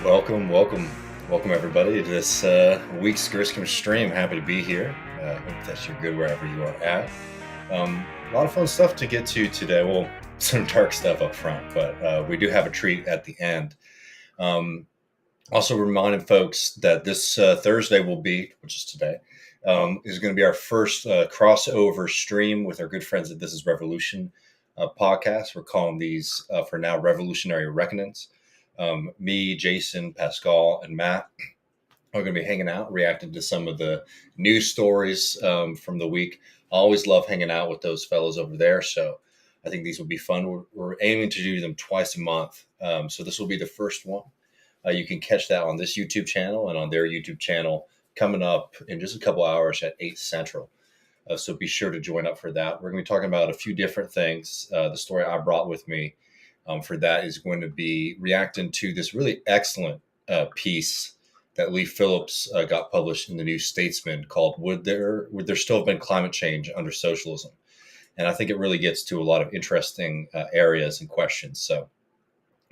Welcome everybody to this week's Griscom stream. Happy to be here. Hope that you're good wherever you are at. A lot of fun stuff to get to today. Well, some dark stuff up front, but we do have a treat at the end. Also reminding folks that this Thursday which is today, is going to be our first crossover stream with our good friends at This Is Revolution podcast. We're calling these for now Revolutionary Reckonings. Me, Jason, Pascal, and Matt are going to be hanging out, reacting to some of the news stories from the week. I always love hanging out with those fellows over there, so I think these will be fun. We're aiming to do them twice a month, so this will be the first one. You can catch that on this YouTube channel and on their YouTube channel coming up in just a couple hours at 8 Central. So be sure to join up for that. We're going to be talking about a few different things. The story I brought with me for that is going to be reacting to this really excellent piece that Lee Phillips got published in the New Statesman called Would There Still Have Been Climate Change Under Socialism? And I think it really gets to a lot of interesting areas and questions. So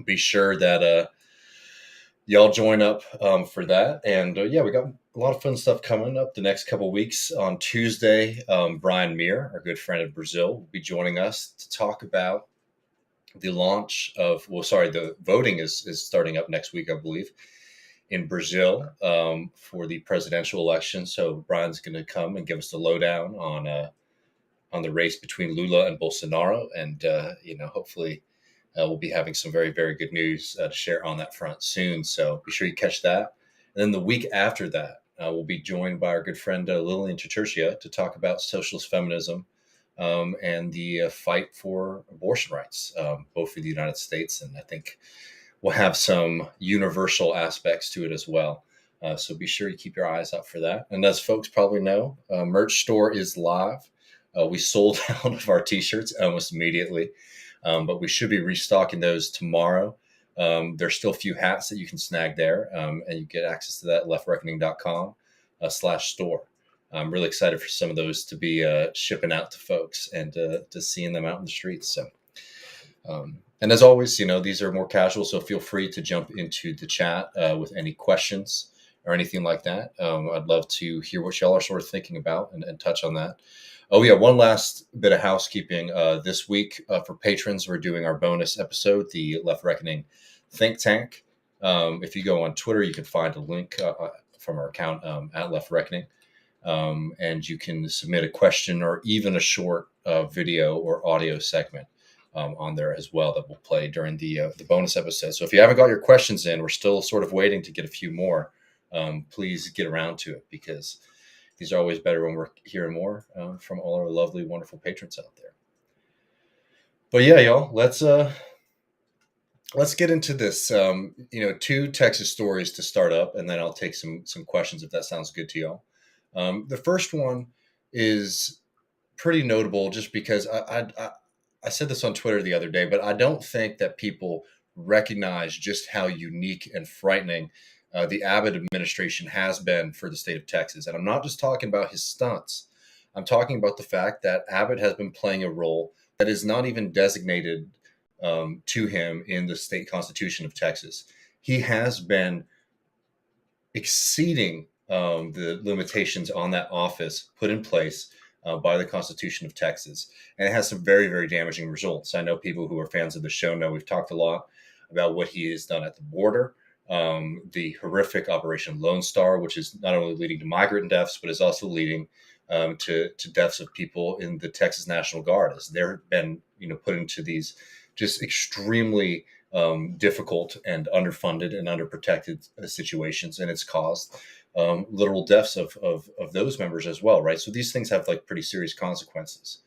be sure that y'all join up for that. And we got a lot of fun stuff coming up the next couple of weeks. On Tuesday, Brian Meir, our good friend in Brazil, will be joining us to talk about the launch of, the voting is starting up next week, I believe, in Brazil for the presidential election. So Brian's going to come and give us the lowdown on the race between Lula and Bolsonaro. And, hopefully we'll be having some very, very good news to share on that front soon. So be sure you catch that. And then the week after that, we'll be joined by our good friend Lillian Titurcia to talk about socialist feminism and the fight for abortion rights, both for the United States. And I think we'll have some universal aspects to it as well. So be sure you keep your eyes out for that. And as folks probably know, merch store is live. We sold out of our t-shirts almost immediately, but we should be restocking those tomorrow. There's still a few hats that you can snag there, and you get access to that at leftreckoning.com/store. I'm really excited for some of those to be shipping out to folks and to seeing them out in the streets. So, and as always, these are more casual, so feel free to jump into the chat with any questions or anything like that. I'd love to hear what y'all are sort of thinking about and touch on that. Oh, yeah, one last bit of housekeeping. This week, for patrons, we're doing our bonus episode, the Left Reckoning Think Tank. If you go on Twitter, you can find a link from our account at Left Reckoning. And you can submit a question or even a short video or audio segment on there as well that will play during the bonus episode. So if you haven't got your questions in, we're still sort of waiting to get a few more. Please get around to it, because these are always better when we're hearing more from all our lovely, wonderful patrons out there. But yeah, y'all, let's get into this. Two Texas stories to start up, and then I'll take some questions if that sounds good to y'all. The first one is pretty notable just because I said this on Twitter the other day, but I don't think that people recognize just how unique and frightening the Abbott administration has been for the state of Texas. And I'm not just talking about his stunts. I'm talking about the fact that Abbott has been playing a role that is not even designated to him in the state constitution of Texas. He has been exceeding the limitations on that office put in place by the Constitution of Texas. And it has some very, very damaging results. I know people who are fans of the show know we've talked a lot about what he has done at the border, the horrific Operation Lone Star, which is not only leading to migrant deaths, but is also leading to deaths of people in the Texas National Guard, as they're been put into these just extremely difficult and underfunded and underprotected situations, and it's caused literal deaths of those members as well, right? So these things have pretty serious consequences.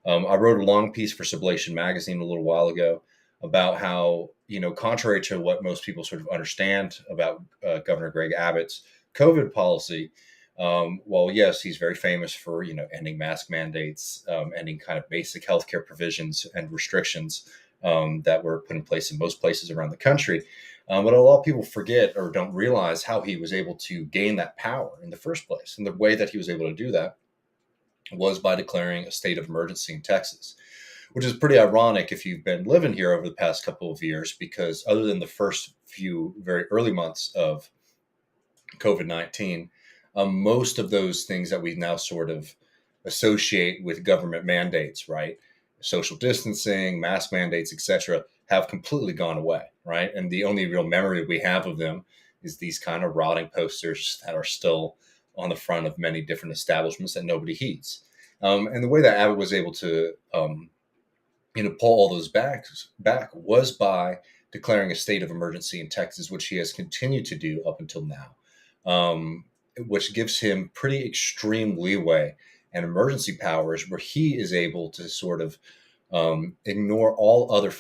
I wrote a long piece for Sublation magazine a little while ago about how, contrary to what most people sort of understand about Governor Greg Abbott's COVID policy, while yes, he's very famous for, ending mask mandates, ending kind of basic healthcare provisions and restrictions that were put in place in most places around the country. But a lot of people forget or don't realize how he was able to gain that power in the first place. And the way that he was able to do that was by declaring a state of emergency in Texas, which is pretty ironic if you've been living here over the past couple of years, because other than the first few very early months of COVID-19, most of those things that we now sort of associate with government mandates, right? Social distancing, mask mandates, etc., have completely gone away, right? And the only real memory we have of them is these kind of rotting posters that are still on the front of many different establishments that nobody heeds. And the way that Abbott was able to, pull all those back was by declaring a state of emergency in Texas, which he has continued to do up until now, which gives him pretty extreme leeway and emergency powers where he is able to sort of ignore all other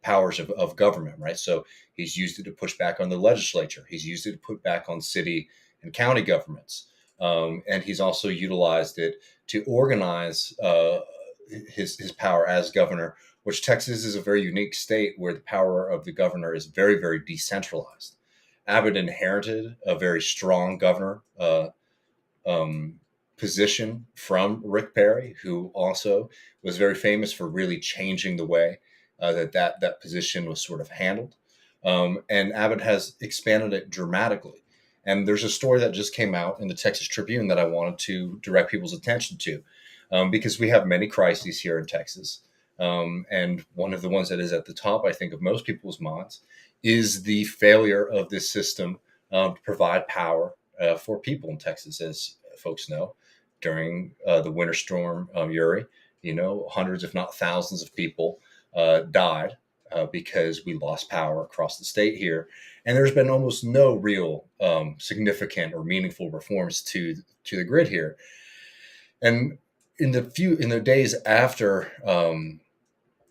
powers of government, right? So he's used it to push back on the legislature. He's used it to put back on city and county governments. And he's also utilized it to organize his power as governor, which Texas is a very unique state where the power of the governor is very, very decentralized. Abbott inherited a very strong governor position from Rick Perry, who also was very famous for really changing the way that position was sort of handled. And Abbott has expanded it dramatically. And there's a story that just came out in the Texas Tribune that I wanted to direct people's attention to, because we have many crises here in Texas. And one of the ones that is at the top, I think, of most people's minds is the failure of this system to provide power for people in Texas. As folks know, during the winter storm Uri, hundreds, if not thousands of people died because we lost power across the state here. And there's been almost no real significant or meaningful reforms to the grid here. And in the days after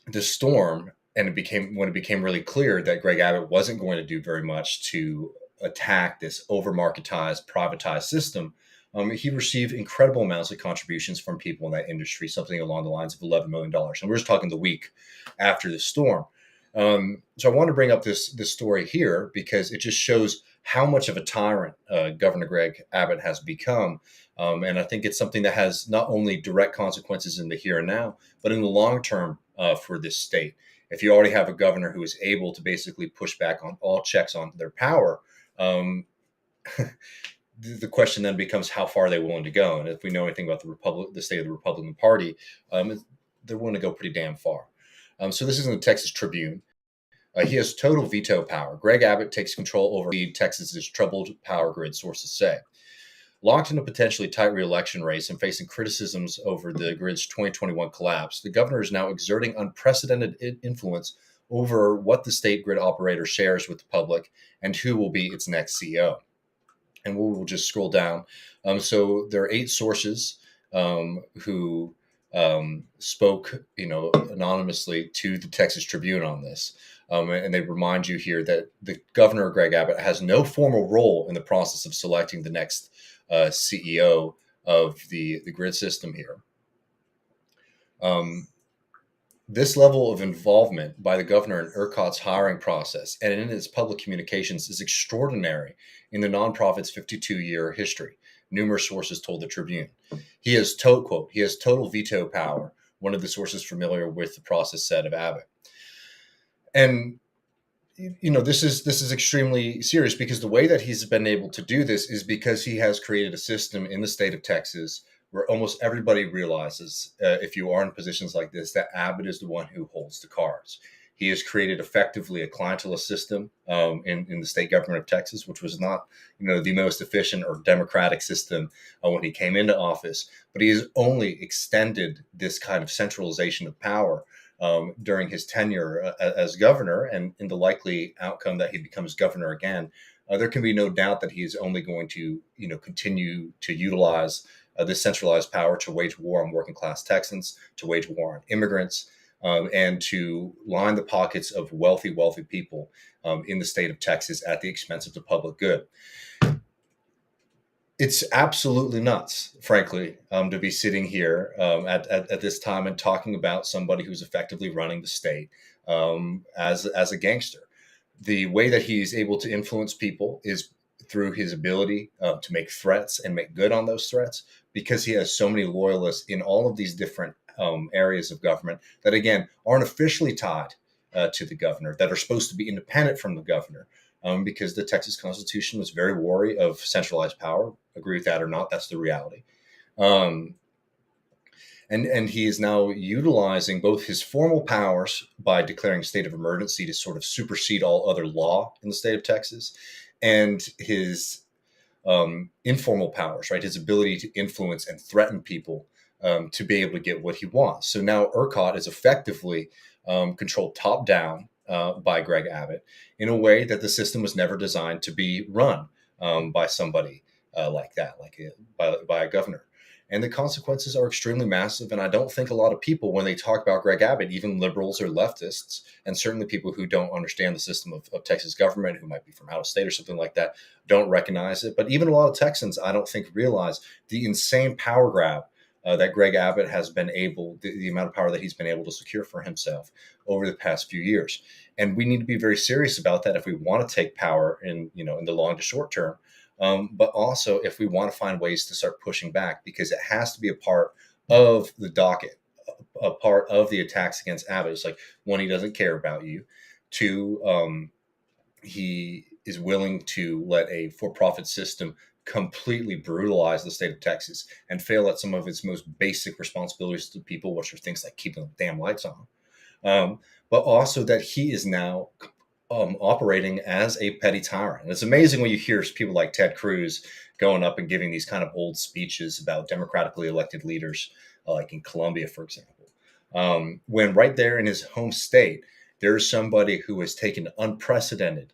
the storm, and when it became really clear that Greg Abbott wasn't going to do very much to attack this over-marketized, privatized system, he received incredible amounts of contributions from people in that industry, something along the lines of $11 million. And we're just talking the week after the storm. So I want to bring up this story here because it just shows how much of a tyrant Governor Greg Abbott has become. And I think it's something that has not only direct consequences in the here and now, but in the long term for this state. If you already have a governor who is able to basically push back on all checks on their power, the question then becomes how far are they willing to go? And if we know anything about the state of the Republican Party, they're willing to go pretty damn far. So this is in the Texas Tribune. He has total veto power. Greg Abbott takes control over Texas's troubled power grid, sources say. Locked in a potentially tight re-election race and facing criticisms over the grid's 2021 collapse, the governor is now exerting unprecedented influence over what the state grid operator shares with the public and who will be its next CEO. And we'll just scroll down. So there are 8 sources who spoke, anonymously to the Texas Tribune on this. And they remind you here that the governor, Greg Abbott, has no formal role in the process of selecting the next CEO of the grid system here. This level of involvement by the governor in ERCOT's hiring process and in its public communications is extraordinary in the nonprofit's 52-year history, numerous sources told the Tribune. He has, quote, he has total veto power, one of the sources familiar with the process said of Abbott. And this is extremely serious because the way that he's been able to do this is because he has created a system in the state of Texas where almost everybody realizes, if you are in positions like this, that Abbott is the one who holds the cards. He has created effectively a clientelist system in the state government of Texas, which was not, the most efficient or democratic system when he came into office. But he has only extended this kind of centralization of power during his tenure as governor, and in the likely outcome that he becomes governor again. There can be no doubt that he is only going to, continue to utilize this centralized power to wage war on working class Texans, to wage war on immigrants, and to line the pockets of wealthy people in the state of Texas at the expense of the public good. It's absolutely nuts, frankly, to be sitting here at this time and talking about somebody who's effectively running the state as a gangster. The way that he's able to influence people is through his ability to make threats and make good on those threats, because he has so many loyalists in all of these different areas of government that, again, aren't officially tied to the governor, that are supposed to be independent from the governor, because the Texas Constitution was very wary of centralized power. Agree with that or not, that's the reality. Um, and he is now utilizing both his formal powers by declaring a state of emergency to sort of supersede all other law in the state of Texas, and his informal powers, right? His ability to influence and threaten people to be able to get what he wants. So now ERCOT is effectively controlled top down by Greg Abbott in a way that the system was never designed to be run by somebody like that, by a governor. And the consequences are extremely massive. And I don't think a lot of people, when they talk about Greg Abbott, even liberals or leftists, and certainly people who don't understand the system of Texas government, who might be from out of state or something like that, don't recognize it. But even a lot of Texans, I don't think, realize the insane power grab that Greg Abbott has been able, the amount of power that he's been able to secure for himself over the past few years. And we need to be very serious about that if we want to take power in the long to short term. But also if we want to find ways to start pushing back, because it has to be a part of the docket, a part of the attacks against Abbott. It's like, one, he doesn't care about you. Two, he is willing to let a for-profit system completely brutalize the state of Texas and fail at some of its most basic responsibilities to people, which are things like keeping the damn lights on. But also that he is now operating as a petty tyrant. And it's amazing when you hear people like Ted Cruz going up and giving these kind of old speeches about democratically elected leaders, like in Colombia, for example, when right there in his home state, there's somebody who has taken unprecedented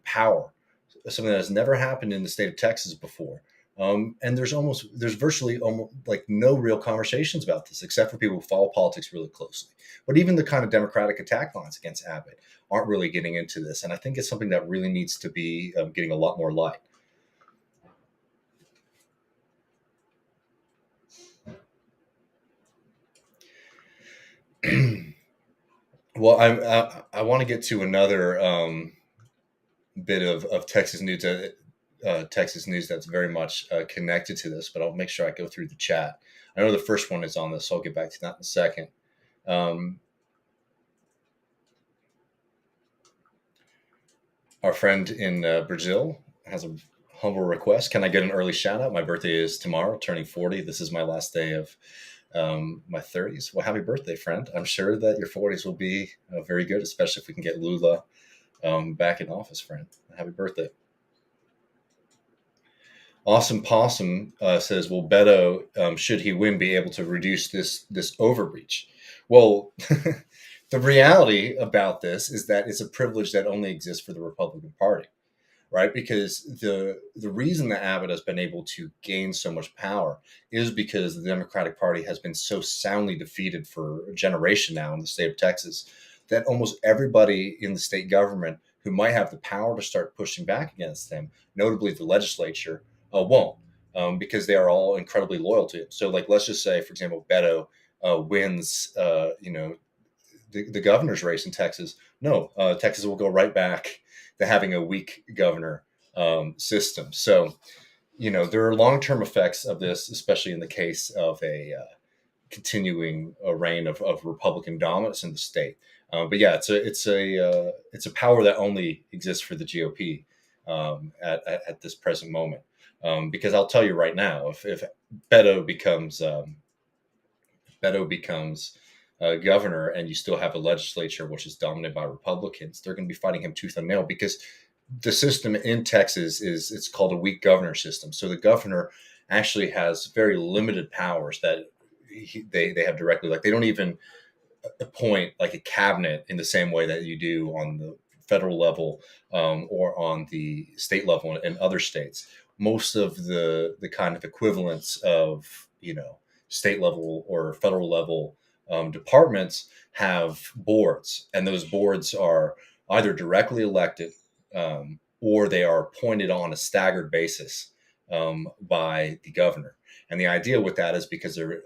power, something that has never happened in the state of Texas before. And there's virtually almost like no real conversations about this, except for people who follow politics really closely. But even the kind of Democratic attack lines against Abbott aren't really getting into this. And I think it's something that really needs to be getting a lot more light. Well, I want to get to another bit of Texas news, Texas news that's very much connected to this, but I'll make sure I go through the chat. I know the first one is on this, so I'll get back to that in a second. Our friend in Brazil has a humble request. Can I get an early shout out? My birthday is tomorrow, turning 40. This is my last day of my 30s. Well, happy birthday, friend. I'm sure that your 40s will be very good, especially if we can get Lula back in office, friend. Happy birthday. Awesome Possum says, will Beto, should he win, be able to reduce this overreach? Well, the reality about this is that it's a privilege that only exists for the Republican Party, right? Because the reason that Abbott has been able to gain so much power is because the Democratic Party has been so soundly defeated for a generation now in the state of Texas that almost everybody in the state government who might have the power to start pushing back against them, notably the legislature, won't, because they are all incredibly loyal to him. So, like, let's just say, for example, Beto wins, the governor's race in Texas. No, Texas will go right back to having a weak governor system. So, there are long-term effects of this, especially in the case of a continuing reign of Republican dominance in the state. But yeah, it's a power that only exists for the GOP at this present moment. Because I'll tell you right now, if Beto becomes governor, and you still have a legislature which is dominated by Republicans, they're going to be fighting him tooth and nail, because the system in Texas it's called a weak governor system. So the governor actually has very limited powers that they have directly. Like, they don't even appoint like a cabinet in the same way that you do on the federal level or on the state level in other states. Most of the kind of equivalents of state level or federal level departments have boards, and those boards are either directly elected or they are appointed on a staggered basis by the governor. And the idea with that is because they're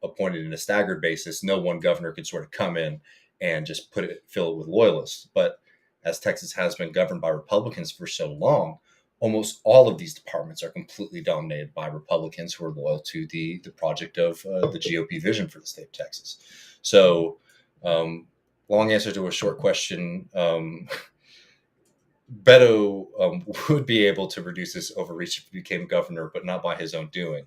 appointed in a staggered basis, no one governor can sort of come in and just fill it with loyalists. But as Texas has been governed by Republicans for so long, almost all of these departments are completely dominated by Republicans who are loyal to the project of the GOP vision for the state of Texas. So, long answer to a short question. Beto would be able to reduce his overreach if he became governor, but not by his own doing,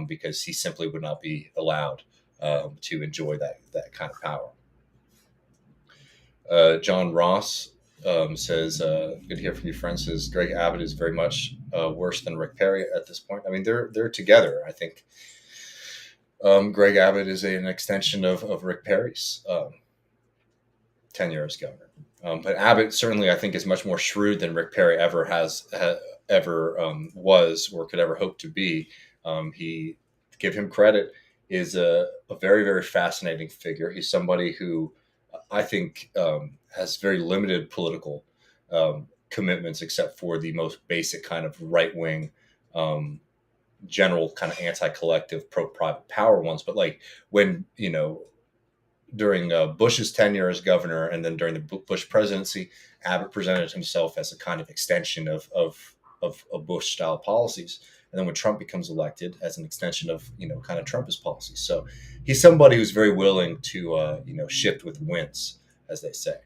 because he simply would not be allowed to enjoy that kind of power. John Ross says, "Good to hear from you, friends." Says Greg Abbott is very much worse than Rick Perry at this point. I mean, they're together. I think Greg Abbott is an extension of Rick Perry's tenure as governor. But Abbott certainly, I think, is much more shrewd than Rick Perry ever was or could ever hope to be. He, give him credit, is a very, very fascinating figure. He's somebody who I think has very limited political commitments, except for the most basic kind of right wing, general kind of anti-collective, pro-private power ones. But like when during Bush's tenure as governor, and then during the Bush presidency, Abbott presented himself as a kind of extension of Bush-style policies. And then when Trump becomes elected, as an extension of kind of Trumpist policies. So he's somebody who's very willing to shift with winds, as they say.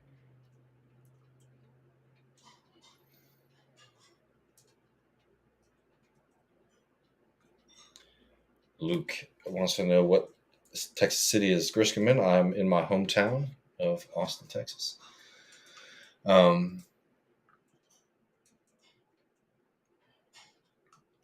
Luke wants to know what Texas City is Griscom in. I'm in my hometown of Austin, Texas.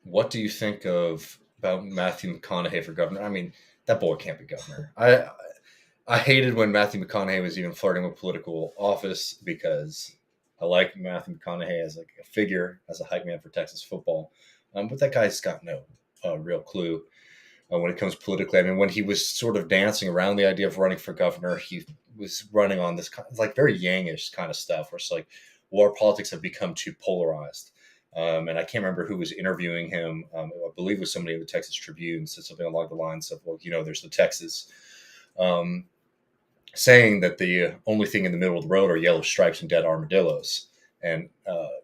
What do you think about Matthew McConaughey for governor? I mean, that boy can't be governor. I hated when Matthew McConaughey was even flirting with political office, because I like Matthew McConaughey as like a figure, as a hype man for Texas football. But that guy's got no real clue when it comes politically. I mean, when he was sort of dancing around the idea of running for governor, he was running on this kind of, like, very Yangish kind of stuff, where it's like, war politics have become too polarized. And I can't remember who was interviewing him. I believe it was somebody in the Texas Tribune, said something along the lines of, well, there's the Texas, saying that the only thing in the middle of the road are yellow stripes and dead armadillos. And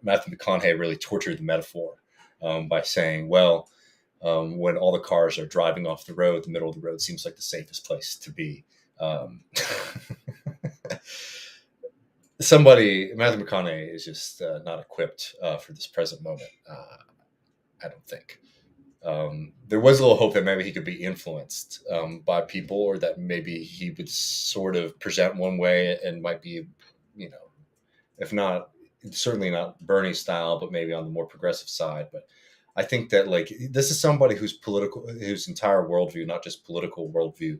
Matthew McConaughey really tortured the metaphor by saying, well, when all the cars are driving off the road, the middle of the road seems like the safest place to be. Matthew McConaughey is just not equipped for this present moment. I don't think. There was a little hope that maybe he could be influenced by people, or that maybe he would sort of present one way and might be, if not, certainly not Bernie style, but maybe on the more progressive side. But I think that, like, this is somebody whose entire worldview, not just political worldview,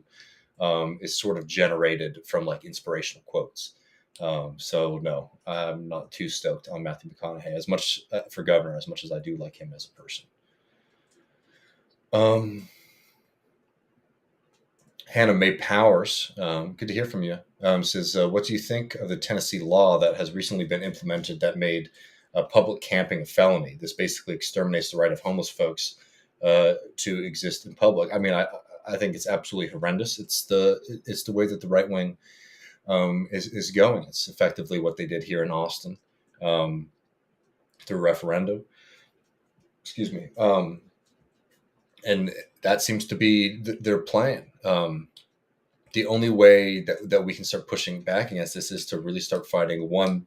is sort of generated from like inspirational quotes. So no, I'm not too stoked on Matthew McConaughey as much for governor, as much as I do like him as a person. Hannah Mae Powers, good to hear from you. Says, what do you think of the Tennessee law that has recently been implemented that made public camping a felony? This basically exterminates the right of homeless folks to exist in public. I mean, I think it's absolutely horrendous. It's the way that the right wing is going. It's effectively what they did here in Austin through referendum. Excuse me. And that seems to be their plan. The only way that we can start pushing back against this is to really start fighting, one,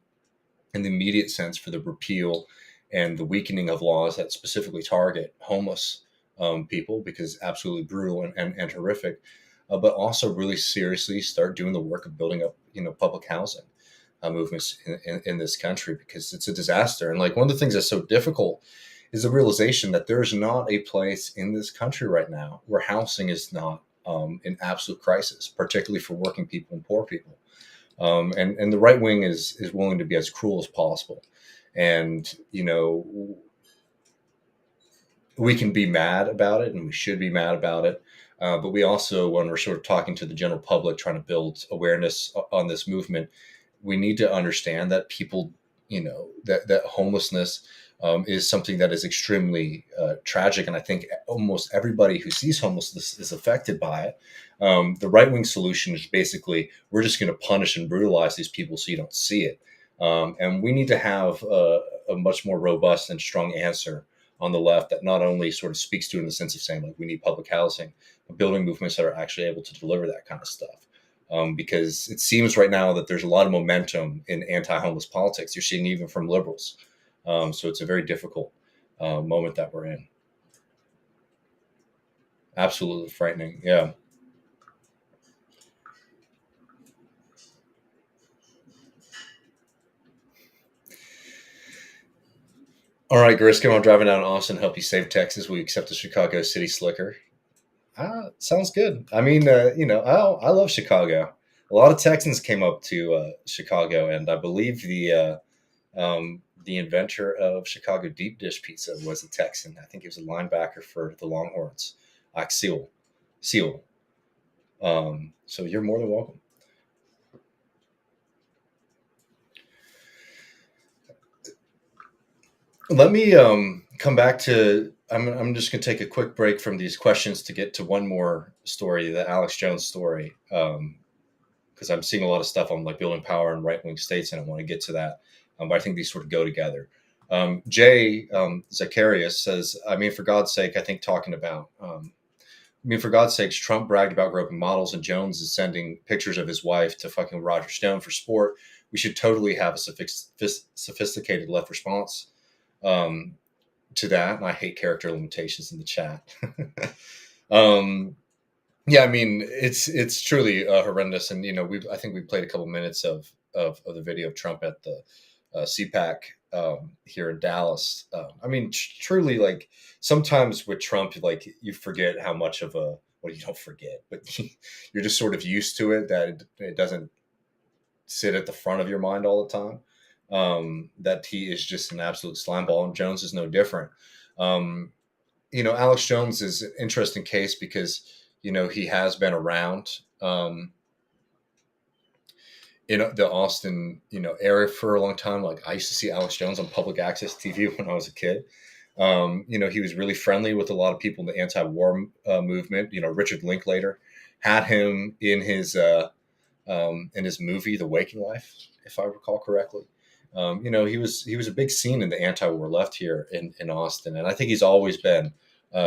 in the immediate sense, for the repeal and the weakening of laws that specifically target homeless people, because it's absolutely brutal and horrific. But also really seriously start doing the work of building up, public housing movements in this country, because it's a disaster. And like, one of the things that's so difficult is the realization that there is not a place in this country right now where housing is not in absolute crisis, particularly for working people and poor people. And the right wing is willing to be as cruel as possible. And, we can be mad about it, and we should be mad about it. But we also, when we're sort of talking to the general public, trying to build awareness on this movement, we need to understand that people, that homelessness is something that is extremely tragic. And I think almost everybody who sees homelessness is affected by it. The right-wing solution is basically, we're just going to punish and brutalize these people so you don't see it. And we need to have a a much more robust and strong answer on the left that not only sort of speaks to it in the sense of saying like we need public housing, but building movements that are actually able to deliver that kind of stuff. Because it seems right now that there's a lot of momentum in anti-homeless politics. You're seeing even from liberals. So it's a very difficult moment that we're in. Absolutely frightening. Yeah. All right, Griscom, I'm driving down to Austin. Help you save Texas. We accept the Chicago City Slicker. Sounds good. I mean, I love Chicago. A lot of Texans came up to Chicago, and I believe the inventor of Chicago deep dish pizza was a Texan. I think he was a linebacker for the Longhorns, Ike Seal. Seal. So you're more than welcome. Let me come back to. I'm just going to take a quick break from these questions to get to one more story, the Alex Jones story, because I'm seeing a lot of stuff on like building power in right wing states, and I want to get to that. But I think these sort of go together. Jay Zacharias says, I mean, for God's sake, I think talking about. I mean, for God's sakes, Trump bragged about groping models, and Jones is sending pictures of his wife to fucking Roger Stone for sport. We should totally have a sophisticated left response to that. And I hate character limitations in the chat. um, yeah, I mean, it's truly horrendous. And I think we played a couple minutes of the video of Trump at the CPAC here in Dallas. I mean, truly, like sometimes with Trump, like you forget how much of a well, you don't forget, but you're just sort of used to it that it doesn't sit at the front of your mind all the time. That he is just an absolute slime ball, and Jones is no different. Alex Jones is an interesting case because he has been around in the Austin area for a long time. Like I used to see Alex Jones on public access TV when I was a kid. He was really friendly with a lot of people in the anti-war movement. Richard Linklater had him in his movie The Waking Life, if I recall correctly. He was a big scene in the anti-war left here in Austin, and I think he's always been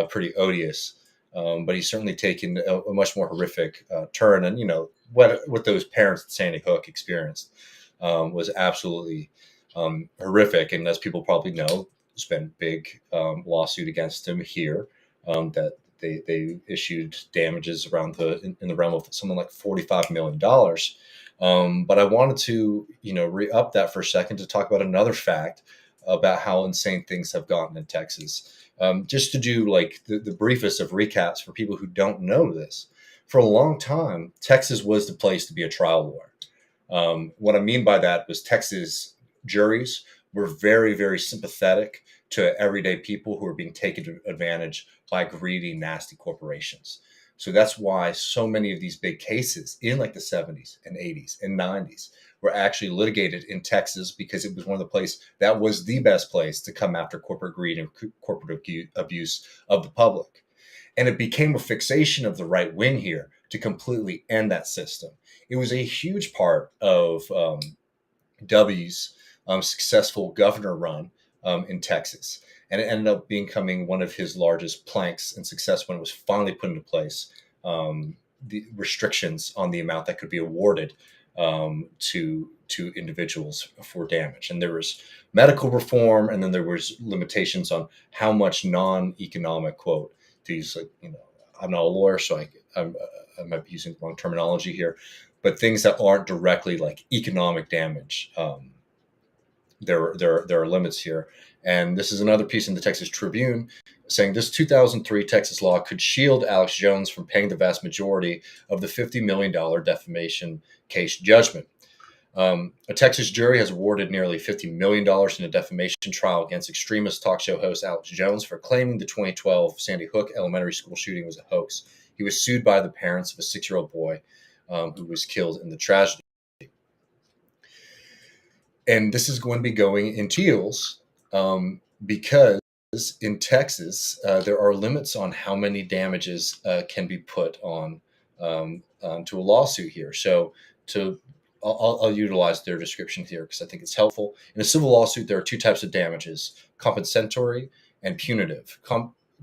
pretty odious. But he's certainly taken a much more horrific turn, and what those parents at Sandy Hook experienced was absolutely horrific. And as people probably know, there's been a big lawsuit against him here that they issued damages around in the realm of something like $45 million. But I wanted to, re-up that for a second to talk about another fact about how insane things have gotten in Texas. Just to do like the briefest of recaps for people who don't know this. For a long time, Texas was the place to be a trial lawyer. What I mean by that was Texas juries were very, very sympathetic to everyday people who were being taken advantage by greedy, nasty corporations. So that's why so many of these big cases in like the 70s and 80s and 90s were actually litigated in Texas, because it was one of the places that was the best place to come after corporate greed and corporate abuse of the public. And it became a fixation of the right wing here to completely end that system. It was a huge part of W's successful governor run in Texas. And it ended up becoming one of his largest planks and success when it was finally put into place, the restrictions on the amount that could be awarded to individuals for damage. And there was medical reform, and then there was limitations on how much non-economic, quote, these, like, I'm not a lawyer, so I might be using the wrong terminology here, but things that aren't directly like economic damage. There are limits here. And this is another piece in the Texas Tribune saying this 2003 Texas law could shield Alex Jones from paying the vast majority of the $50 million defamation case judgment. A Texas jury has awarded nearly $50 million in a defamation trial against extremist talk show host Alex Jones for claiming the 2012 Sandy Hook elementary school shooting was a hoax. He was sued by the parents of a 6-year-old boy who was killed in the tragedy. And this is going to be going in teals because in Texas, there are limits on how many damages can be put on to a lawsuit here. So to I'll utilize their description here because I think it's helpful. In a civil lawsuit, there are two types of damages: compensatory and punitive.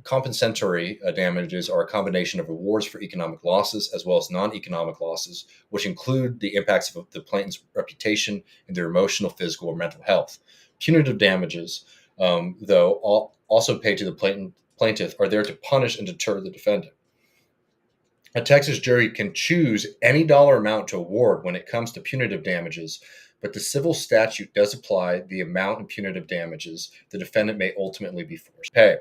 Compensatory damages are a combination of rewards for economic losses as well as non-economic losses, which include the impacts of the plaintiff's reputation and their emotional, physical, or mental health. Punitive damages, though also paid to the plaintiff, are there to punish and deter the defendant. A Texas jury can choose any dollar amount to award when it comes to punitive damages, but the civil statute does apply the amount of punitive damages the defendant may ultimately be forced to pay.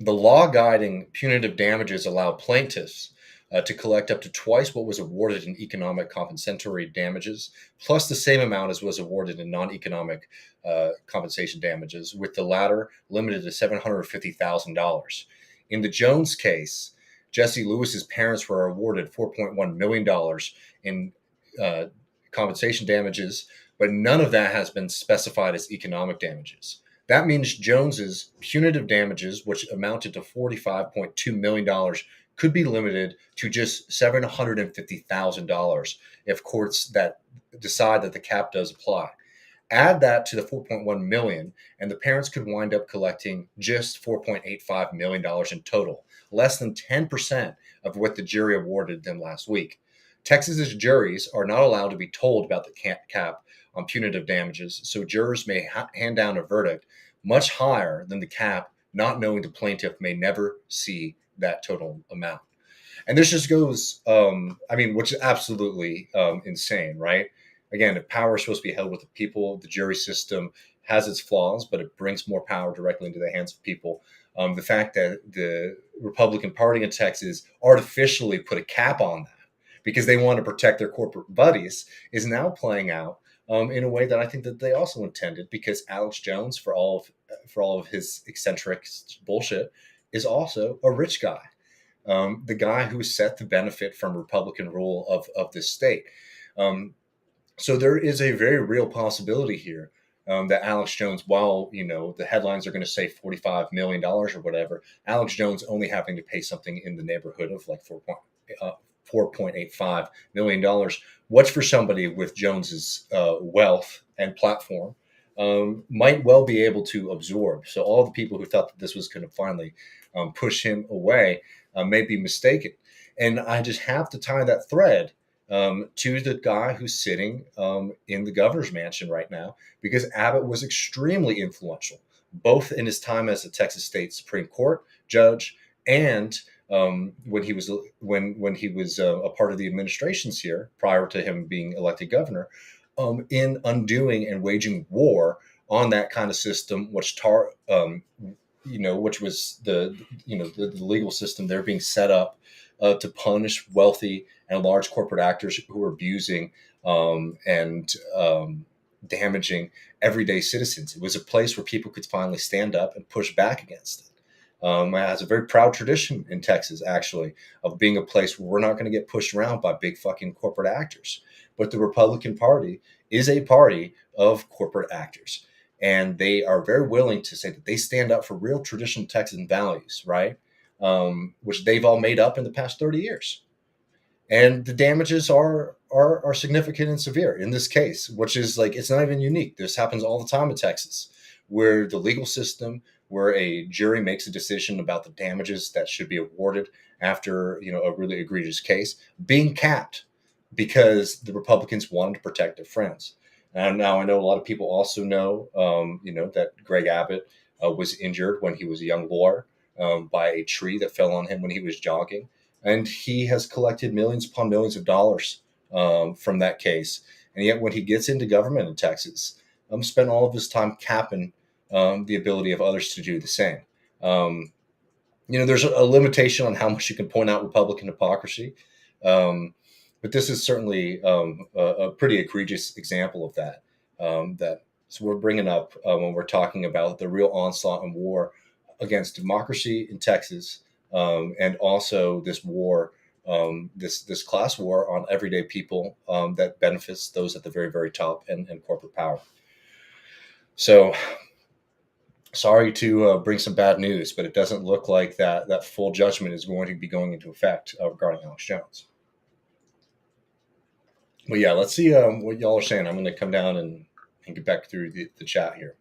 The law guiding punitive damages allow plaintiffs to collect up to twice what was awarded in economic compensatory damages, plus the same amount as was awarded in non-economic compensation damages, with the latter limited to $750,000. In the Jones case, Jesse Lewis's parents were awarded $4.1 million in compensation damages, but none of that has been specified as economic damages. That means Jones's punitive damages, which amounted to $45.2 million, could be limited to just $750,000 if courts that decide that the cap does apply. Add that to the $4.1 million, and the parents could wind up collecting just $4.85 million in total, less than 10% of what the jury awarded them last week. Texas's juries are not allowed to be told about the cap on punitive damages, so jurors may hand down a verdict much higher than the cap, not knowing the plaintiff may never see that total amount. And this just goes, which is absolutely insane, right? Again, if power is supposed to be held with the people, the jury system has its flaws, but it brings more power directly into the hands of people. The fact that the Republican Party in Texas artificially put a cap on that because they want to protect their corporate buddies is now playing out in a way that I think that they also intended, because Alex Jones, for all of his eccentric bullshit, is also a rich guy, the guy who is set to benefit from Republican rule of this state. So there is a very real possibility here that Alex Jones, while the headlines are going to say $45 million or whatever, Alex Jones only having to pay something in the neighborhood of like $4.85 million, which for somebody with Jones's wealth and platform might well be able to absorb. So all the people who thought that this was going to finally push him away may be mistaken. And I just have to tie that thread to the guy who's sitting in the governor's mansion right now, because Abbott was extremely influential, both in his time as a Texas State Supreme Court judge and when he was a part of the administrations here prior to him being elected governor, in undoing and waging war on that kind of system, which was the legal system there being set up to punish wealthy and large corporate actors who are abusing and damaging everyday citizens. It was a place where people could finally stand up and push back against it. It has a very proud tradition in Texas, actually, of being a place where we're not going to get pushed around by big fucking corporate actors. But the Republican Party is a party of corporate actors. And they are very willing to say that they stand up for real traditional Texan values, right? Which they've all made up in the past 30 years. And the damages are significant and severe in this case, which is like, it's not even unique. This happens all the time in Texas, where the legal system, where a jury makes a decision about the damages that should be awarded after a really egregious case, being capped because the Republicans wanted to protect their friends. And now I know a lot of people also know, that Greg Abbott was injured when he was a young lawyer by a tree that fell on him when he was jogging. And he has collected millions upon millions of dollars from that case. And yet when he gets into government in Texas, spent all of his time capping the ability of others to do the same. There's a limitation on how much you can point out Republican hypocrisy. But this is certainly a pretty egregious example of that. So we're bringing up when we're talking about the real onslaught and war against democracy in Texas, and also this war, this class war on everyday people that benefits those at the very, very top and corporate power. So sorry to bring some bad news, but it doesn't look like that full judgment is going to be going into effect regarding Alex Jones. But yeah, let's see what y'all are saying. I'm going to come down and get back through the chat here.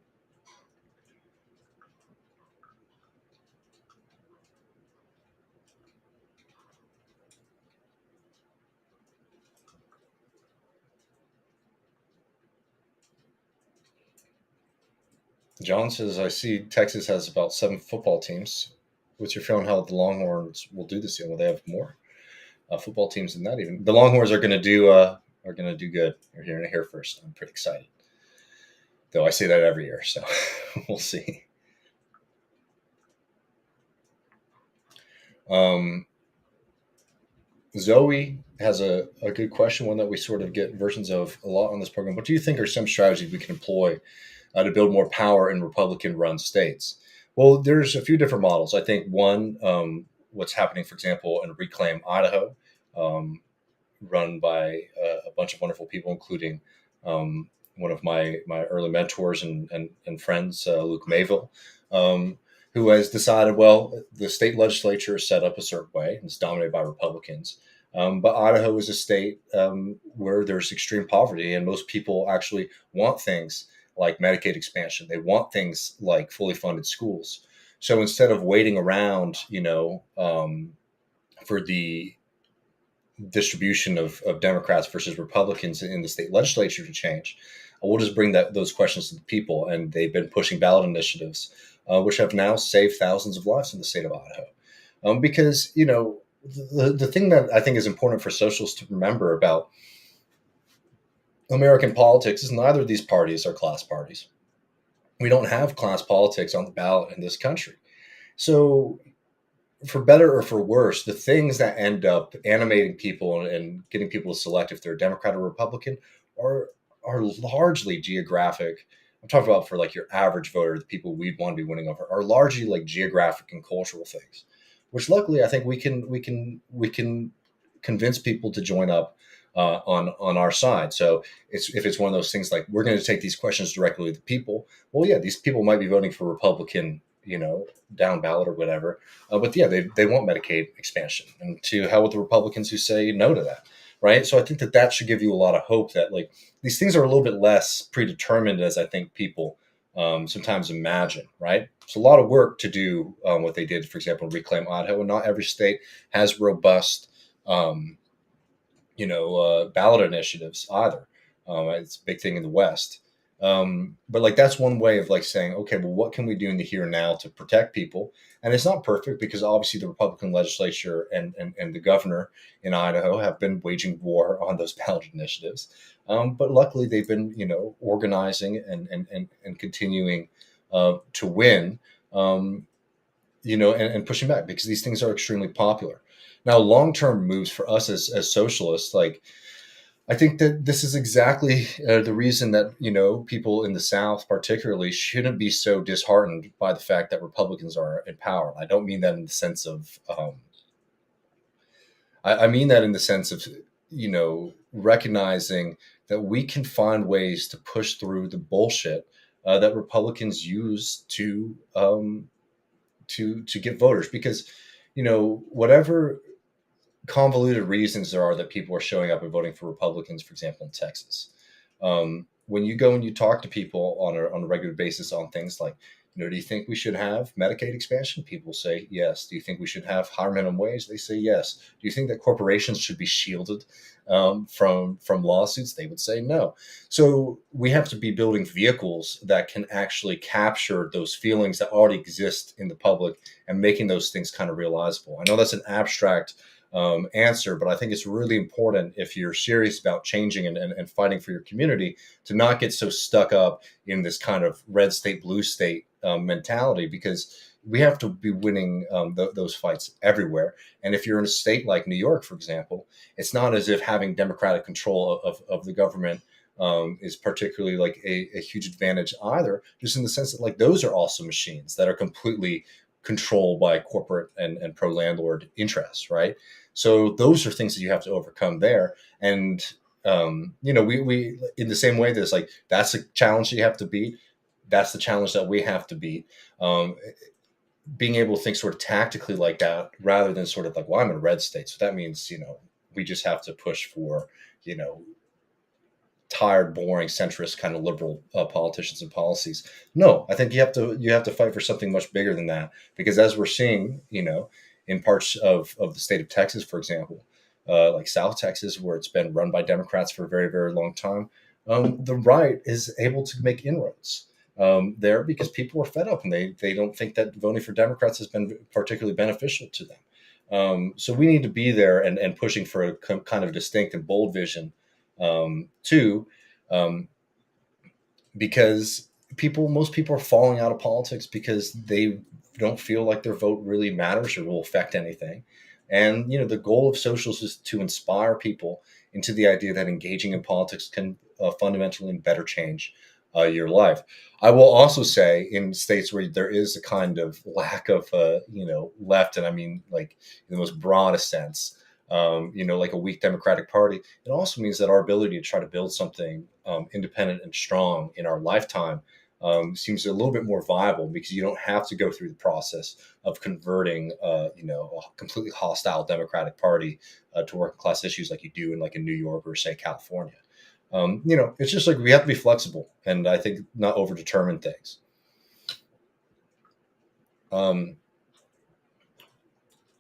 John says, I see Texas has about 7 football teams. What's your feeling how the Longhorns will do this year? Will they have more football teams than that? Even the Longhorns are going to do good. You're hearing it here first. I'm pretty excited. Though I say that every year, so we'll see. Um, Zoe has a good question, one that we sort of get versions of a lot on this program. What do you think are some strategies we can employ to build more power in Republican-run states? Well, there's a few different models. I think one, what's happening, for example, in Reclaim Idaho, um, run by a bunch of wonderful people, including one of my early mentors and friends, Luke Mayville, who has decided, well, the state legislature is set up a certain way and it's dominated by Republicans. But Idaho is a state where there's extreme poverty, and most people actually want things like Medicaid expansion. They want things like fully funded schools. So instead of waiting around, for the distribution of Democrats versus Republicans in the state legislature to change, we'll just bring those questions to the people. And they've been pushing ballot initiatives, which have now saved thousands of lives in the state of Idaho. Because, the thing that I think is important for socialists to remember about American politics is neither of these parties are class parties. We don't have class politics on the ballot in this country. So, for better or for worse, the things that end up animating people and getting people to select if they're a Democrat or Republican are largely geographic. I'm talking about for like your average voter, the people we'd want to be winning over, are largely like geographic and cultural things, which luckily I think we can convince people to join up on our side. So if it's one of those things like we're going to take these questions directly to the people, well, yeah, these people might be voting for Republican, down ballot or whatever. But yeah, they want Medicaid expansion, and to hell with the Republicans who say no to that, right? So I think that should give you a lot of hope that like these things are a little bit less predetermined as I think people sometimes imagine, right? It's a lot of work to do what they did, for example, Reclaim Idaho, and not every state has robust, ballot initiatives either. It's a big thing in the West. But like that's one way of like saying, okay, well, what can we do in the here and now to protect people? And it's not perfect because obviously the Republican legislature and the governor in Idaho have been waging war on those ballot initiatives. But luckily they've been, organizing and continuing to win, and pushing back because these things are extremely popular. Now, long-term moves for us as socialists, like I think that this is exactly the reason that people in the South, particularly, shouldn't be so disheartened by the fact that Republicans are in power. I don't mean that in the sense of, I mean that in the sense of, recognizing that we can find ways to push through the bullshit that Republicans use to get voters, because whatever convoluted reasons there are that people are showing up and voting for Republicans, for example, in Texas. When you go and you talk to people on a regular basis on things like, do you think we should have Medicaid expansion? People say yes. Do you think we should have higher minimum wage? They say yes. Do you think that corporations should be shielded from lawsuits? They would say no. So we have to be building vehicles that can actually capture those feelings that already exist in the public and making those things kind of realizable. I know that's an abstract answer, but I think it's really important if you're serious about changing and fighting for your community to not get so stuck up in this kind of red state, blue state mentality, because we have to be winning those fights everywhere. And if you're in a state like New York, for example, it's not as if having democratic control of the government is particularly like a huge advantage either, just in the sense that like those are also machines that are completely controlled by corporate and pro landlord interests, right? So those are things that you have to overcome there. And we in the same way that's like that's a challenge that you have to beat. That's the challenge that we have to beat. Being able to think sort of tactically like that, rather than sort of like, well, I'm in a red state, so that means we just have to push for tired, boring, centrist kind of liberal politicians and policies. No, I think you have to fight for something much bigger than that, because as we're seeing, in parts of the state of Texas, for example, like South Texas, where it's been run by Democrats for a very, very long time, the right is able to make inroads there because people are fed up and they don't think that voting for Democrats has been particularly beneficial to them. So we need to be there and pushing for a kind of distinct and bold vision too, um, because most people are falling out of politics because they don't feel like their vote really matters or will affect anything. And the goal of socials is to inspire people into the idea that engaging in politics can fundamentally and better change your life. I will also say in states where there is a kind of lack of left, and I mean like in the most broadest sense, like a weak Democratic Party, it also means that our ability to try to build something independent and strong in our lifetime seems a little bit more viable, because you don't have to go through the process of converting, a completely hostile Democratic Party to working class issues like you do in like in New York or say California. It's just like we have to be flexible and I think not overdetermine things. Um,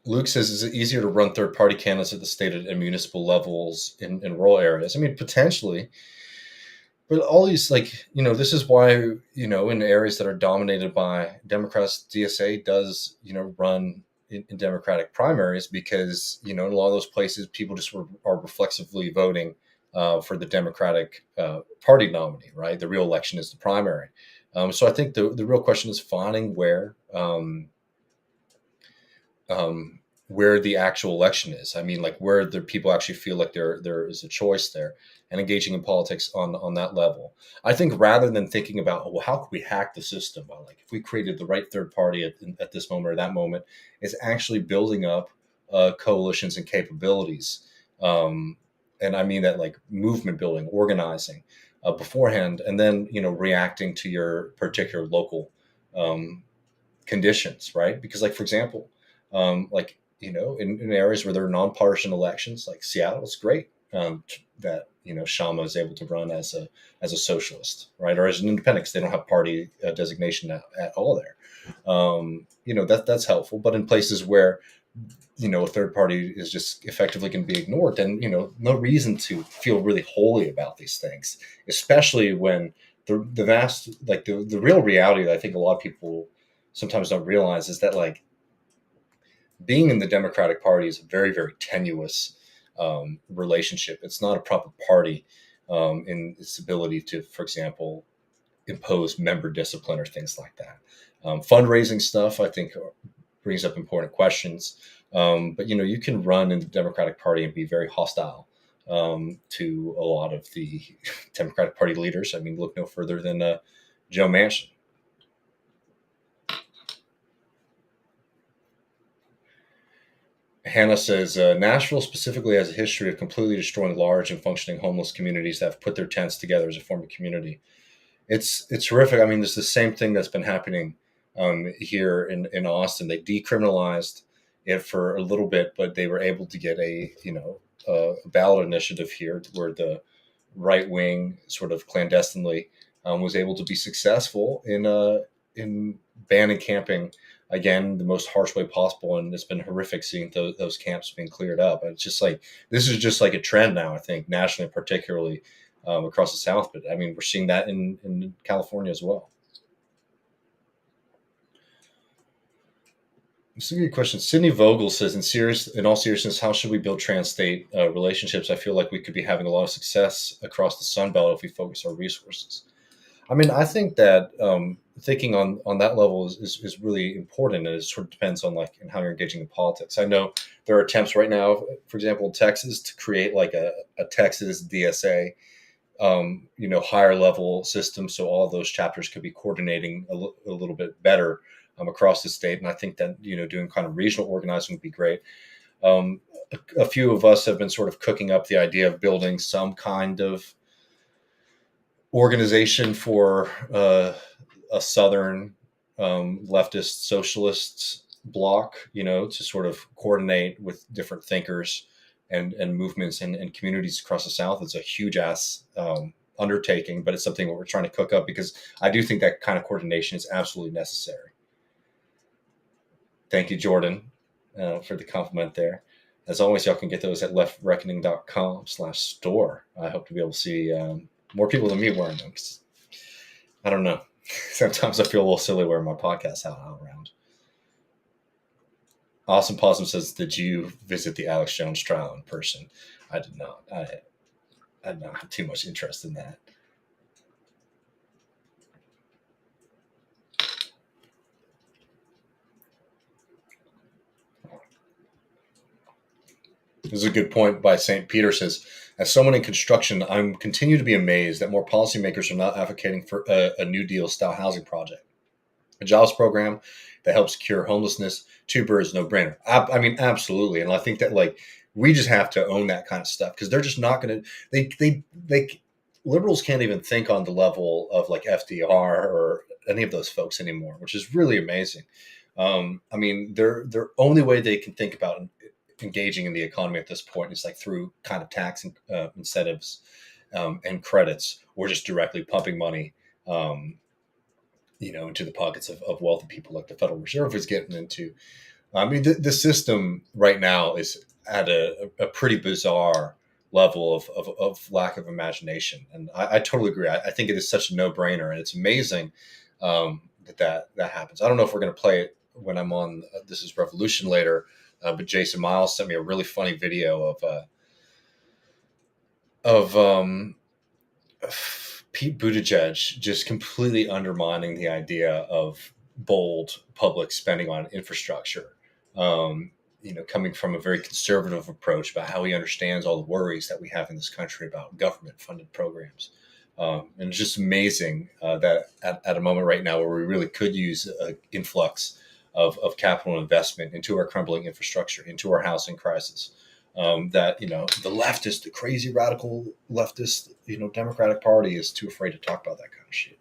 Luke says, is it easier to run third party candidates at the state and municipal levels in rural areas? I mean, potentially, but all these, like, this is why, in areas that are dominated by Democrats, DSA does, run in Democratic primaries, because, in a lot of those places, people just are reflexively voting for the Democratic Party nominee, right? The real election is the primary. So I think the real question is finding where the actual election is. I mean, like where the people actually feel like there is a choice there, and engaging in politics on that level. I think rather than thinking about, oh, well, how could we hack the system? Well, like if we created the right third party at this moment or that moment, is actually building up coalitions and capabilities. And I mean that like movement building, organizing beforehand, and then reacting to your particular local um, conditions, right? Because, like, for example, like in areas where there are nonpartisan elections, like Seattle, it's great that Shama is able to run as a socialist, right, or as an independent, because they don't have party designation at all there. That's helpful. But in places where a third party is just effectively going to be ignored, then no reason to feel really holy about these things, especially when the vast, like the real reality that I think a lot of people sometimes don't realize is that, like, being in the Democratic Party is a very, very tenuous relationship. It's not a proper party in its ability to, for example, impose member discipline or things like that. Fundraising stuff, I think, brings up important questions. But you can run in the Democratic Party and be very hostile to a lot of the Democratic Party leaders. I mean, look no further than Joe Manchin. Hannah says, Nashville specifically has a history of completely destroying large and functioning homeless communities that have put their tents together as a form of community. It's horrific. I mean, there's the same thing that's been happening here in Austin. They decriminalized it for a little bit, but they were able to get a ballot initiative here where the right wing sort of clandestinely was able to be successful in banning camping again the most harsh way possible, and it's been horrific seeing those camps being cleared up. And it's just like this is just like a trend now, I think, nationally, particularly across the South. But I mean, we're seeing that in California as well. It's a good question. Sydney Vogel says, in all seriousness, how should we build trans-state relationships? I feel like we could be having a lot of success across the Sun Belt if we focus our resources. I mean, I think that thinking on that level is really important, and it sort of depends on like and how you're engaging in politics. I know there are attempts right now, for example, in Texas, to create like a Texas DSA, higher level system, so all of those chapters could be coordinating a little bit better across the state. And I think that doing kind of regional organizing would be great. A few of us have been sort of cooking up the idea of building some kind of organization for a southern leftist socialist bloc, to sort of coordinate with different thinkers and movements and communities across the South. It's a huge ass undertaking, but it's something we're trying to cook up because I do think that kind of coordination is absolutely necessary. Thank you, Jordan, for the compliment there. As always, y'all can get those at leftreckoning.com/store. I hope to be able to see more people than me wearing them. I don't know. Sometimes I feel a little silly wearing my podcast out around. Awesome Possum says, did you visit the Alex Jones trial in person? I did not. I did not have too much interest in that. This is a good point by St. Peter says, as someone in construction, I'm continue to be amazed that more policymakers are not advocating for a New Deal style housing project. A jobs program that helps cure homelessness, two birds, no brainer. I mean, absolutely. And I think that like we just have to own that kind of stuff because they're just not going to, they, liberals can't even think on the level of like FDR or any of those folks anymore, which is really amazing. I mean, their only way they can think about engaging in the economy at this point is like through kind of tax incentives and credits, or just directly pumping money, into the pockets of wealthy people like the Federal Reserve is getting into. I mean, the system right now is at a pretty bizarre level of lack of imagination. And I totally agree. I think it is such a no-brainer, and it's amazing that happens. I don't know if we're going to play it when I'm on This Is Revolution later, but Jason Miles sent me a really funny video of Pete Buttigieg just completely undermining the idea of bold public spending on infrastructure. Coming from a very conservative approach about how he understands all the worries that we have in this country about government-funded programs. And it's just amazing that at a moment right now where we really could use an influx of capital investment into our crumbling infrastructure, into our housing crisis, that the leftist, the crazy radical leftist, Democratic Party is too afraid to talk about that kind of shit.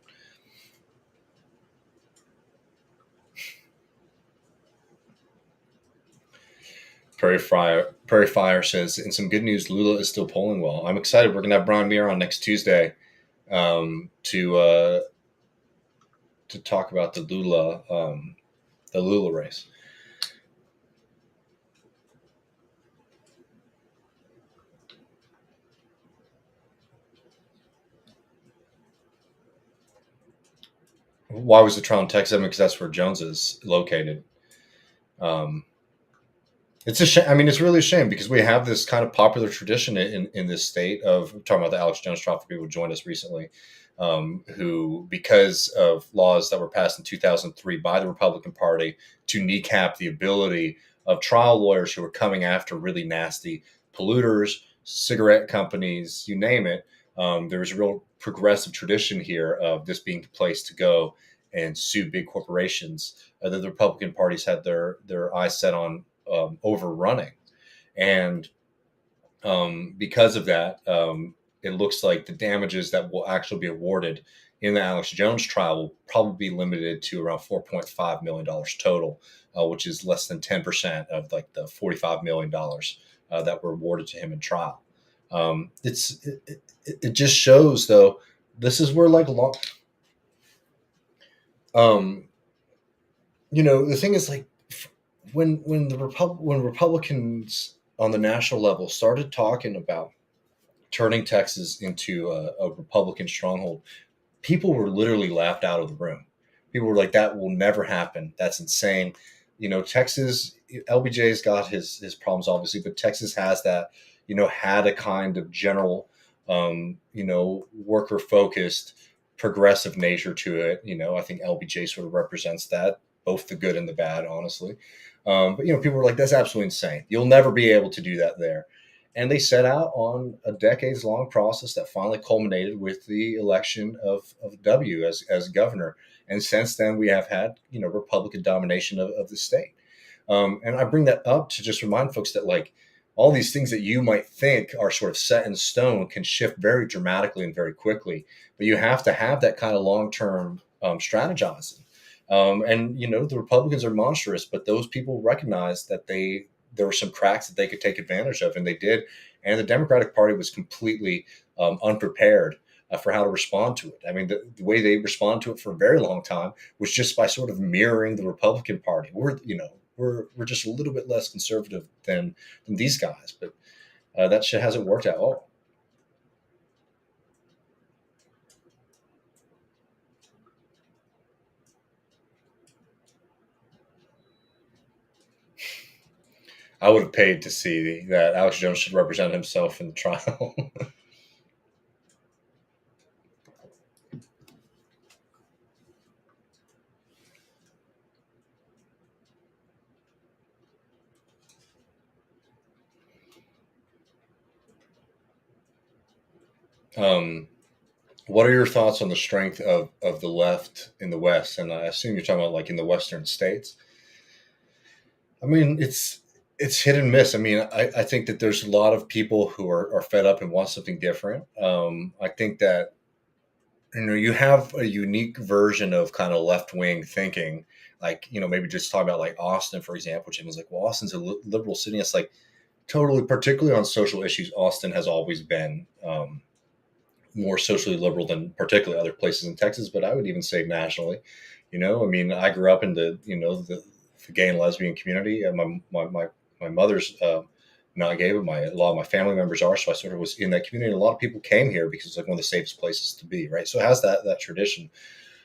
Prairie Fire says, in some good news, Lula is still polling well. I'm excited. We're gonna have Brian Muir on next Tuesday to talk about the Lula race. Why was the trial in Texas? I mean, because that's where Jones is located. It's a shame. I mean, it's really a shame because we have this kind of popular tradition in this state of talking about the Alex Jones trial for people who joined us recently, who, because of laws that were passed in 2003 by the Republican Party to kneecap the ability of trial lawyers who were coming after really nasty polluters, cigarette companies, you name it. There was a real progressive tradition here of this being the place to go and sue big corporations that the Republican parties had their eyes set on overrunning. And because of that, it looks like the damages that will actually be awarded in the Alex Jones trial will probably be limited to around $4.5 million total, which is less than 10% of like the $45 million that were awarded to him in trial. It just shows, though, this is where like law. The thing is, like, when Republicans on the national level started talking about turning Texas into a Republican stronghold, people were literally laughed out of the room. People were like, "That will never happen. That's insane." Texas, LBJ's got his problems, obviously, but Texas has that, had a kind of general, worker focused, progressive nature to it. I think LBJ sort of represents that, both the good and the bad, honestly. But people were like, that's absolutely insane. You'll never be able to do that there. And they set out on a decades-long process that finally culminated with the election of W as governor. And since then, we have had, Republican domination of the state. And I bring that up to just remind folks that, like, all these things that you might think are sort of set in stone can shift very dramatically and very quickly. But you have to have that kind of long-term strategizing. The Republicans are monstrous, but those people recognized that there were some cracks that they could take advantage of, and they did. And the Democratic Party was completely unprepared for how to respond to it. I mean, the way they respond to it for a very long time was just by sort of mirroring the Republican Party. We're just a little bit less conservative than these guys, but that shit hasn't worked at all. I would have paid to see that Alex Jones should represent himself in the trial. um, what are your thoughts on the strength of the left in the West? And I assume you're talking about like in the Western states. I mean, it's hit and miss. I mean, I think that there's a lot of people who are fed up and want something different. I think that you have a unique version of kind of left wing thinking, like maybe just talk about like Austin, for example. Which was like, well, Austin's a liberal city. It's like totally, particularly on social issues, Austin has always been more socially liberal than particularly other places in Texas, but I would even say nationally. I mean, I grew up in the gay and lesbian community. And my mother's not gay, but a lot of my family members are. So I sort of was in that community. And a lot of people came here because it's like one of the safest places to be, right? So it has that tradition.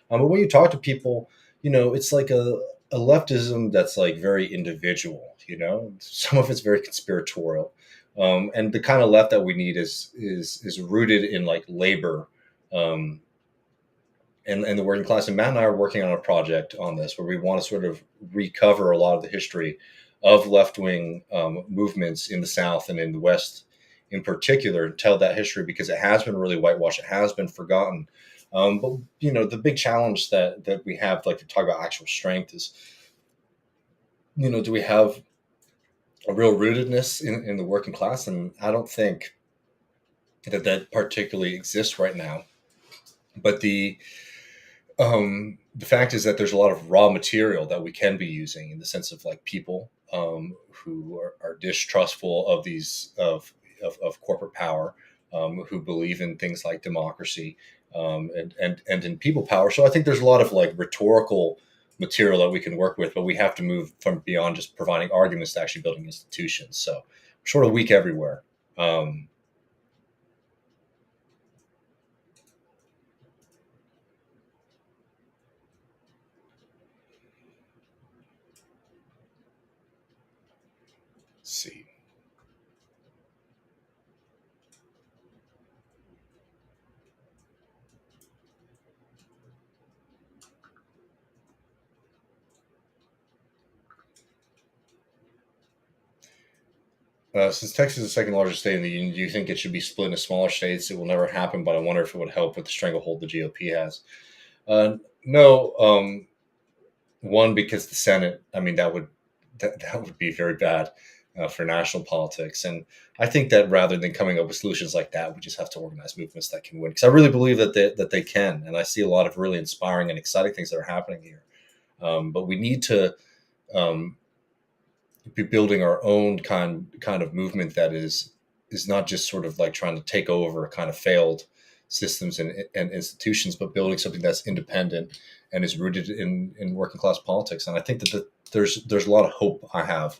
But when you talk to people, it's like a leftism that's like very individual. Some of it's very conspiratorial, and the kind of left that we need is rooted in like labor, um, and the working class. And Matt and I are working on a project on this where we want to sort of recover a lot of the history of left wing movements in the South and in the West in particular, and tell that history because it has been really whitewashed. It has been forgotten. But the big challenge that we have, like to talk about actual strength, is do we have a real rootedness in the working class? And I don't think that particularly exists right now. But the fact is that there's a lot of raw material that we can be using in the sense of like people who are distrustful of of corporate power, who believe in things like democracy, and in people power. So I think there's a lot of like rhetorical material that we can work with, but we have to move from beyond just providing arguments to actually building institutions. So we're sort of weak everywhere. Let's see. Since Texas is the second largest state in the union, do you think it should be split into smaller states? It will never happen, but I wonder if it would help with the stranglehold the GOP has. No, one, because the Senate. I mean, that would be very bad for national politics. And I think that rather than coming up with solutions like that, we just have to organize movements that can win. Because I really believe that they can, and I see a lot of really inspiring and exciting things that are happening here. But we need to um, be building our own kind of movement that is not just sort of like trying to take over kind of failed systems and institutions, but building something that's independent and is rooted in working class politics. And I think that there's a lot of hope I have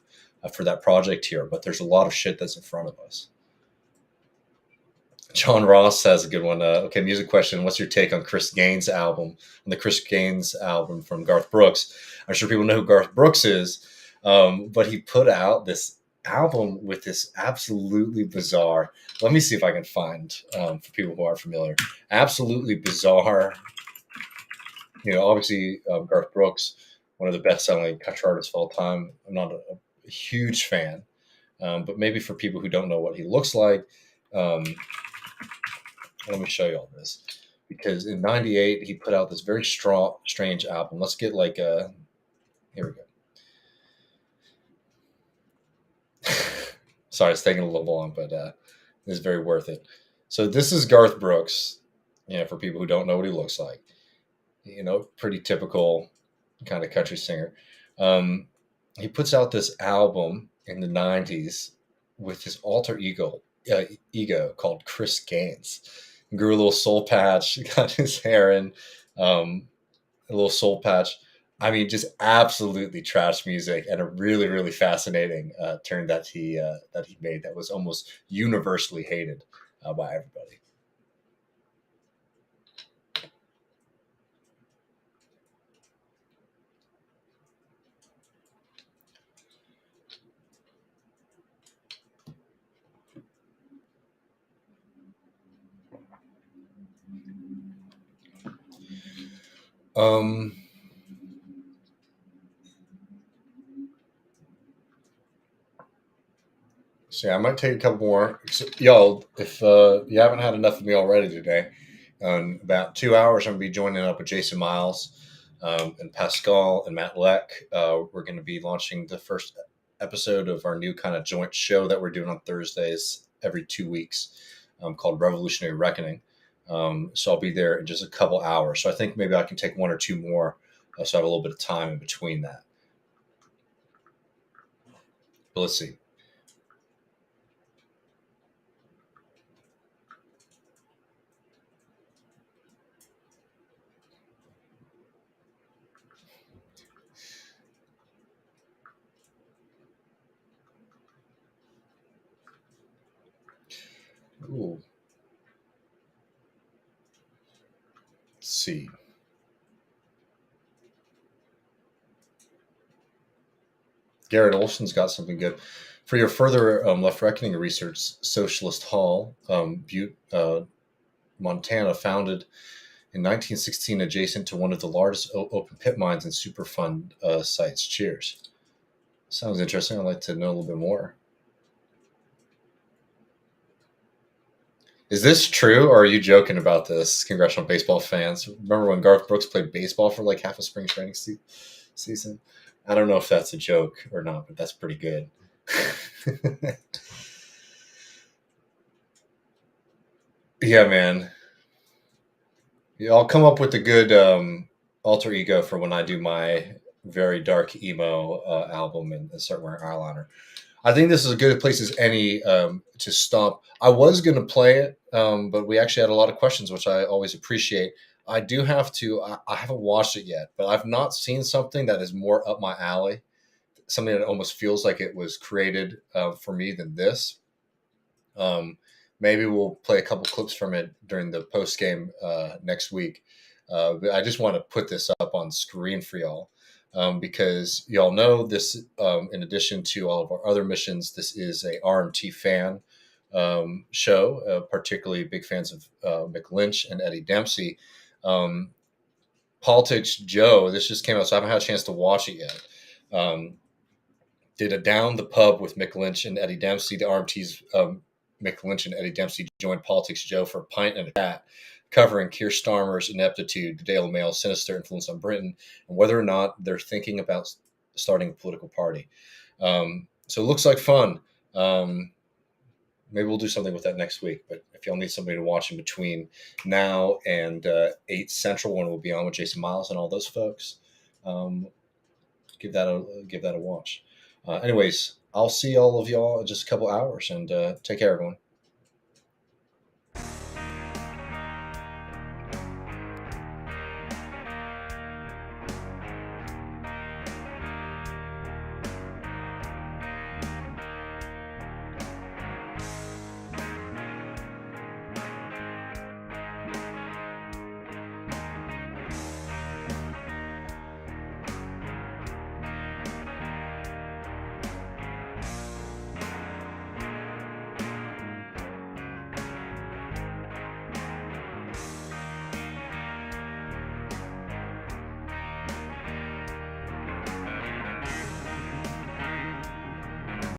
for that project here, but there's a lot of shit that's in front of us. John Ross has a good one. Okay, music question. What's your take on the Chris Gaines album from Garth Brooks? I'm sure people know who Garth Brooks is, but he put out this album with this absolutely bizarre. Let me see if I can find for people who aren't familiar. Absolutely bizarre. Obviously Garth Brooks, one of the best-selling country artists of all time. I'm not a huge fan, but maybe for people who don't know what he looks like. Let me show you all this, because in '98 he put out this very strange album. Let's get like a. Here we go. Sorry, it's taking a little long, but it's very worth it. So this is Garth Brooks. For people who don't know what he looks like, pretty typical kind of country singer. He puts out this album in the '90s with his alter ego called Chris Gaines. grew a little soul patch, got his hair in, a little soul patch. I mean, just absolutely trash music, and a really, really fascinating turn that he made that was almost universally hated by everybody. Um, so yeah, I might take a couple more. Y'all, if you haven't had enough of me already today, in about 2 hours, I'm going to be joining up with Jason Miles and Pascal and Matt Leck. We're going to be launching the first episode of our new kind of joint show that we're doing on Thursdays every 2 weeks called Revolutionary Reckoning. So I'll be there in just a couple hours. So I think maybe I can take one or two more so I have a little bit of time in between that. But let's see. Ooh, let's see. Garrett Olson's got something good. For your further left reckoning research, Socialist Hall, Butte, Montana, founded in 1916, adjacent to one of the largest open pit mines and Superfund sites. Cheers. Sounds interesting. I'd like to know a little bit more. Is this true, or are you joking about this, congressional baseball fans? Remember when Garth Brooks played baseball for like half a spring training season? I don't know if that's a joke or not, but that's pretty good. Yeah, man. Yeah, I'll come up with a good alter ego for when I do my very dark emo album and start wearing eyeliner. I think this is as good a place as any to stop. I was going to play it, but we actually had a lot of questions, which I always appreciate. I do have to. I haven't watched it yet, but I've not seen something that is more up my alley. Something that almost feels like it was created for me than this. Um, Maybe we'll play a couple clips from it during the post game next week. But I just want to put this up on screen for y'all because y'all know this. In addition to all of our other missions, this is a RMT fan show. Particularly big fans of Mick Lynch and Eddie Dempsey. Um, Politics Joe. This just came out, so I haven't had a chance to watch it yet. Did a down the pub with Mick Lynch and Eddie Dempsey. The RMT's Mick Lynch and Eddie Dempsey joined Politics Joe for a pint and a chat, covering Keir Starmer's ineptitude, the Daily Mail's sinister influence on Britain, and whether or not they're thinking about starting a political party. So it looks like fun. Maybe we'll do something with that next week. But if y'all need somebody to watch in between now and 8 Central, when we'll be on with Jason Miles and all those folks, um, give that a watch. Anyways, I'll see all of y'all in just a couple hours, and take care, everyone.